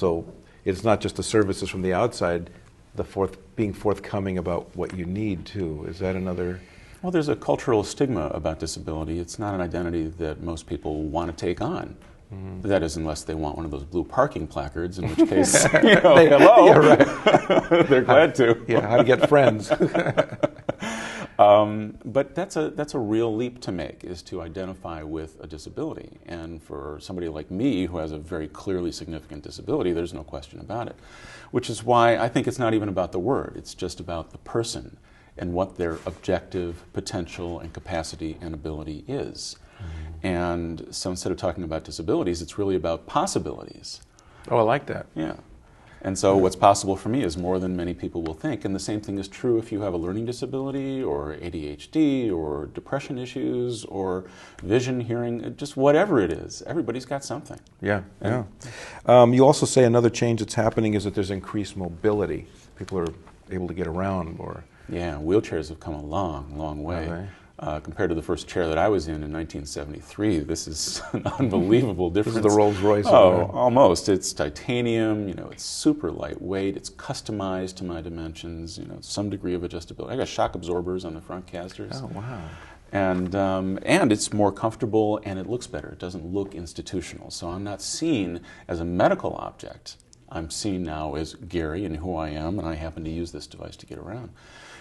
So it's not just the services from the outside, being forthcoming about what you need too. Is that another? Well, there's a cultural stigma about disability. It's not an identity that most people want to take on. That is, unless they want one of those blue parking placards, in which case, hello, yeah, right. They're glad to. Yeah, how to get friends. But that's a real leap to make, is to identify with a disability. And for somebody like me, who has a very clearly significant disability, there's no question about it. Which is why I think it's not even about the word, it's just about the person and what their objective potential and capacity and ability is. And so instead of talking about disabilities, it's really about possibilities. Oh, I like that. Yeah. And so what's possible for me is more than many people will think. And the same thing is true if you have a learning disability or ADHD or depression issues or vision, hearing, just whatever it is. Everybody's got something. Yeah, yeah. You also say another change that's happening is that there's increased mobility. People are able to get around more. Yeah, wheelchairs have come a long, long way. Compared to the first chair that I was in 1973, this is an unbelievable difference. This is the Rolls Royce. Oh, almost. It's titanium, it's super lightweight, it's customized to my dimensions, some degree of adjustability. I got shock absorbers on the front casters. Oh, wow. And it's more comfortable and it looks better. It doesn't look institutional. So I'm not seen as a medical object. I'm seen now as Gary and who I am, and I happen to use this device to get around.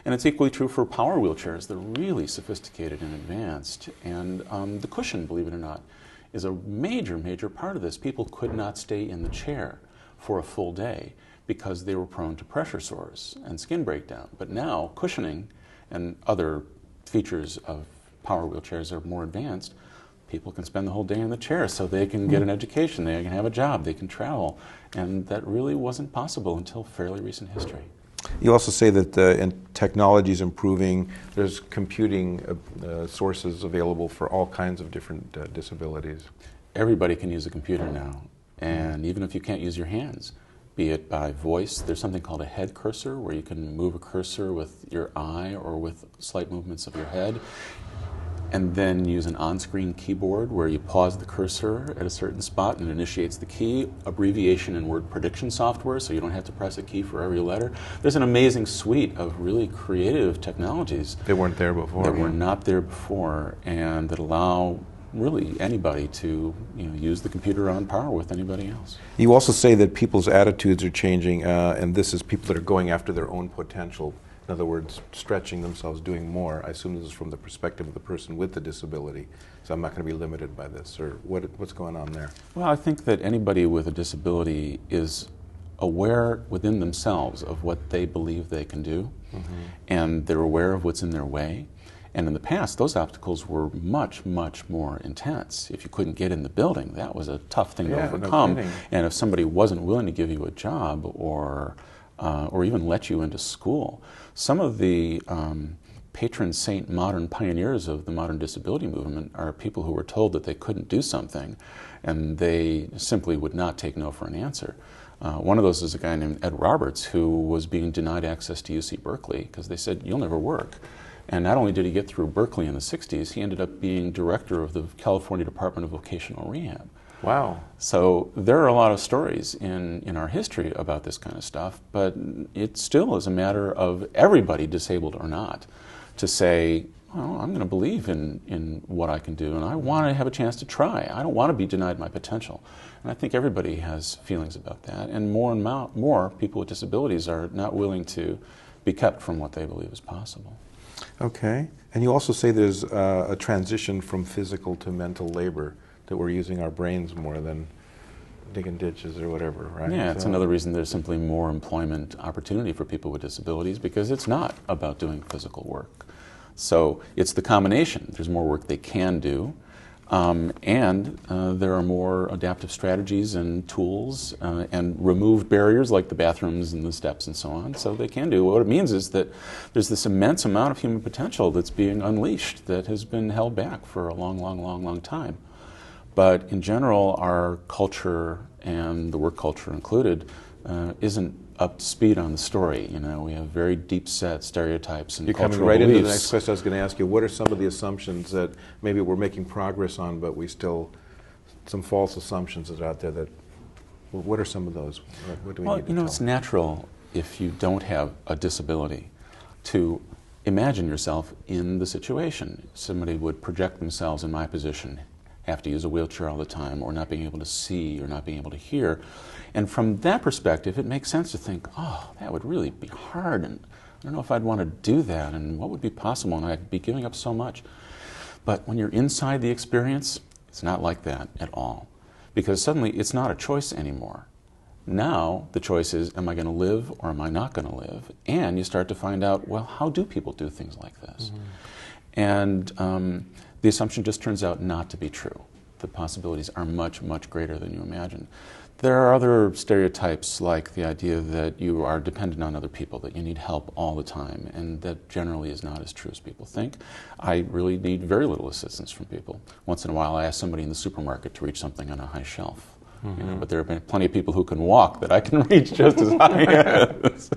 And it's equally true for power wheelchairs. They're really sophisticated and advanced. And the cushion, believe it or not, is a major, major part of this. People could not stay in the chair for a full day because they were prone to pressure sores and skin breakdown. But now, cushioning and other features of power wheelchairs are more advanced. People can spend the whole day in the chair so they can get an education, they can have a job, they can travel. And that really wasn't possible until fairly recent history. You also say that technology is improving. There's computing sources available for all kinds of different disabilities. Everybody can use a computer now. And even if you can't use your hands, be it by voice, there's something called a head cursor where you can move a cursor with your eye or with slight movements of your head. And then use an on-screen keyboard where you pause the cursor at a certain spot and it initiates the key, abbreviation and word prediction software so you don't have to press a key for every letter. There's an amazing suite of really creative technologies. They weren't there before. That were not there before, and that allow really anybody to use the computer on par with anybody else. You also say that people's attitudes are changing, and this is people that are going after their own potential. In other words, stretching themselves, doing more. I assume this is from the perspective of the person with the disability, so I'm not going to be limited by this. Or what's going on there? Well, I think that anybody with a disability is aware within themselves of what they believe they can do, and they're aware of what's in their way. And in the past, those obstacles were much, much more intense. If you couldn't get in the building, that was a tough thing to overcome. No kidding. And if somebody wasn't willing to give you a job or even let you into school. Some of the patron saint modern pioneers of the modern disability movement are people who were told that they couldn't do something, and they simply would not take no for an answer. One of those is a guy named Ed Roberts, who was being denied access to UC Berkeley because they said, "You'll never work." And not only did he get through Berkeley in the 60s, he ended up being director of the California Department of Vocational Rehab. Wow. So there are a lot of stories in our history about this kind of stuff, but it still is a matter of everybody, disabled or not, to say, well, I'm going to believe in what I can do, and I want to have a chance to try. I don't want to be denied my potential. And I think everybody has feelings about that, and more people with disabilities are not willing to be kept from what they believe is possible. Okay. And you also say there's a transition from physical to mental labor, that we're using our brains more than digging ditches or whatever, right? Yeah, it's another reason there's simply more employment opportunity for people with disabilities, because it's not about doing physical work. So it's the combination. There's more work they can do, and there are more adaptive strategies and tools and removed barriers like the bathrooms and the steps and so on, so they can do. What it means is that there's this immense amount of human potential that's being unleashed that has been held back for a long, long, long, long time. But in general, our culture, and the work culture included, isn't up to speed on the story. We have very deep-set stereotypes and cultural beliefs. You're coming right into the next question I was going to ask you. What are some of the assumptions that maybe we're making progress on, but some false assumptions that are out there that Well, what are some of those? What do we Well, need to tell? it's natural if you don't have a disability to imagine yourself in the situation. Somebody would project themselves in my position, have to use a wheelchair all the time, or not being able to see, or not being able to hear. And from that perspective, it makes sense to think, oh, that would really be hard, and I don't know if I'd want to do that, and what would be possible, and I'd be giving up so much. But when you're inside the experience, it's not like that at all. Because suddenly it's not a choice anymore. Now the choice is, am I going to live or am I not going to live? And you start to find out, well, how do people do things like this? And the assumption just turns out not to be true. The possibilities are much, much greater than you imagine. There are other stereotypes, like the idea that you are dependent on other people, that you need help all the time, and that generally is not as true as people think. I really need very little assistance from people. Once in a while I ask somebody in the supermarket to reach something on a high shelf. But there have been plenty of people who can walk that I can reach just as high as.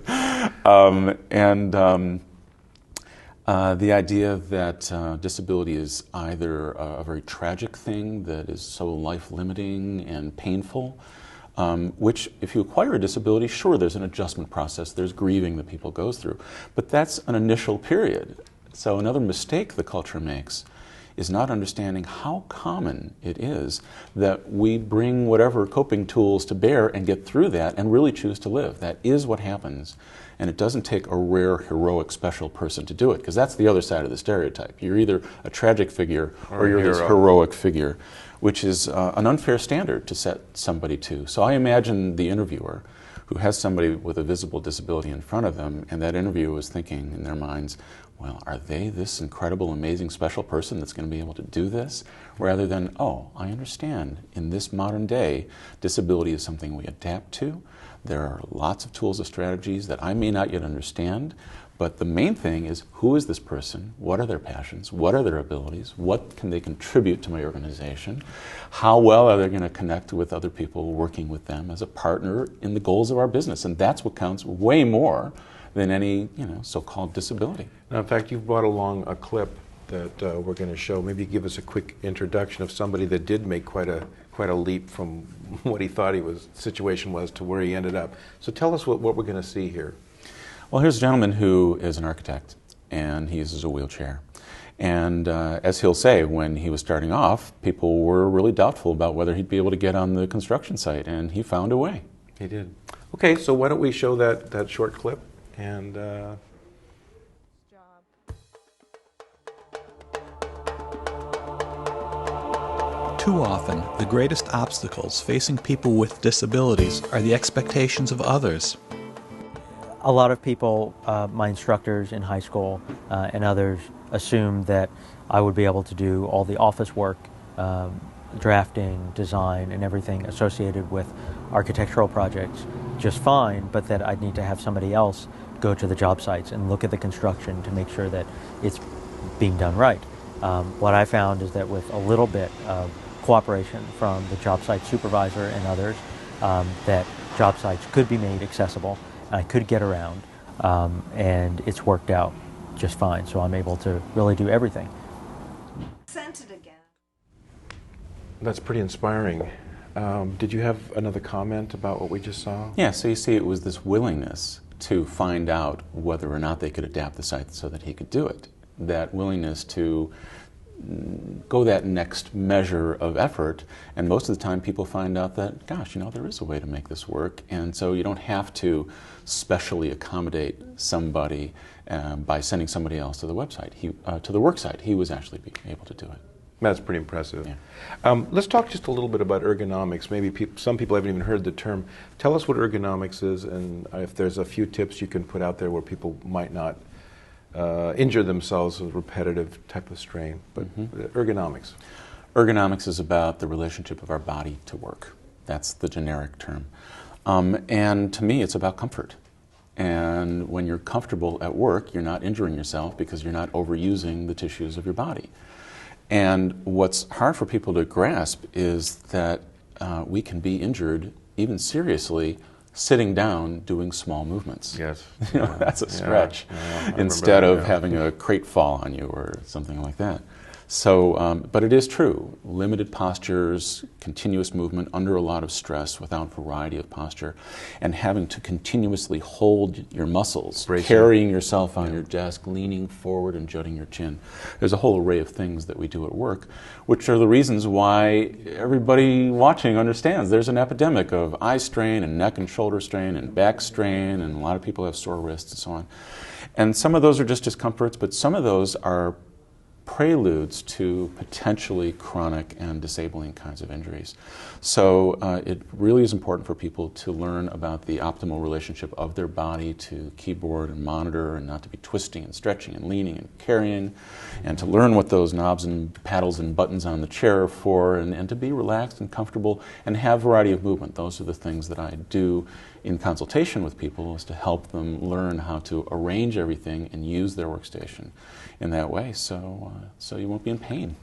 The idea that disability is either a very tragic thing that is so life-limiting and painful, which if you acquire a disability, sure, there's an adjustment process, there's grieving that people go through, but that's an initial period. So another mistake the culture makes is not understanding how common it is that we bring whatever coping tools to bear and get through that and really choose to live. That is what happens. And it doesn't take a rare, heroic, special person to do it, because that's the other side of the stereotype. You're either a tragic figure or you're this heroic figure, which is an unfair standard to set somebody to. So I imagine the interviewer who has somebody with a visible disability in front of them, and that interviewer is thinking in their minds, well, are they this incredible, amazing, special person that's going to be able to do this? Rather than, oh, I understand, in this modern day, disability is something we adapt to. There are lots of tools and strategies that I may not yet understand, but the main thing is, who is this person? What are their passions? What are their abilities? What can they contribute to my organization? How well are they going to connect with other people working with them as a partner in the goals of our business? And that's what counts way more than any, so-called disability. Now, in fact, you've brought along a clip that we're going to show. Maybe give us a quick introduction of somebody that did make quite a leap from what he thought situation was to where he ended up. So tell us what we're going to see here. Well, here's a gentleman who is an architect, and he uses a wheelchair. And as he'll say, when he was starting off, people were really doubtful about whether he'd be able to get on the construction site, and he found a way. He did. Okay, so why don't we show that short clip? And too often, the greatest obstacles facing people with disabilities are the expectations of others. A lot of people, my instructors in high school and others, assumed that I would be able to do all the office work, drafting, design, and everything associated with architectural projects just fine, but that I'd need to have somebody else go to the job sites and look at the construction to make sure that it's being done right. What I found is that with a little bit of cooperation from the job site supervisor and others, that job sites could be made accessible, and I could get around, and it's worked out just fine. So I'm able to really do everything. Sent it again. that's pretty inspiring. Did you have another comment about what we just saw? Yeah, so you see it was this willingness to find out whether or not they could adapt the site so that he could do it. That willingness to go that next measure of effort, and most of the time people find out that, gosh, there is a way to make this work, and so you don't have to specially accommodate somebody by sending somebody else to the website, to the work site. He was actually able to do it. That's pretty impressive. Yeah. Let's talk just a little bit about ergonomics. Maybe some people haven't even heard the term. Tell us what ergonomics is, and if there's a few tips you can put out there where people might not injure themselves with repetitive type of strain. But ergonomics. Ergonomics is about the relationship of our body to work. That's the generic term. And to me, it's about comfort. And when you're comfortable at work, you're not injuring yourself because you're not overusing the tissues of your body. And what's hard for people to grasp is that we can be injured, even seriously, sitting down doing small movements. Yes. That's a stretch, instead of having a crate fall on you or something like that. So, but it is true. Limited postures, continuous movement under a lot of stress without variety of posture, and having to continuously hold your muscles, Bracing. carrying yourself on your desk, leaning forward and jutting your chin. There's a whole array of things that we do at work, which are the reasons why everybody watching understands there's an epidemic of eye strain and neck and shoulder strain and back strain, and a lot of people have sore wrists and so on. And some of those are just discomforts, but some of those are preludes to potentially chronic and disabling kinds of injuries. So it really is important for people to learn about the optimal relationship of their body to keyboard and monitor, and not to be twisting and stretching and leaning and carrying, and to learn what those knobs and paddles and buttons on the chair are for, and to be relaxed and comfortable and have variety of movement. Those are the things that I do in consultation with people, is to help them learn how to arrange everything and use their workstation in that way, so you won't be in pain.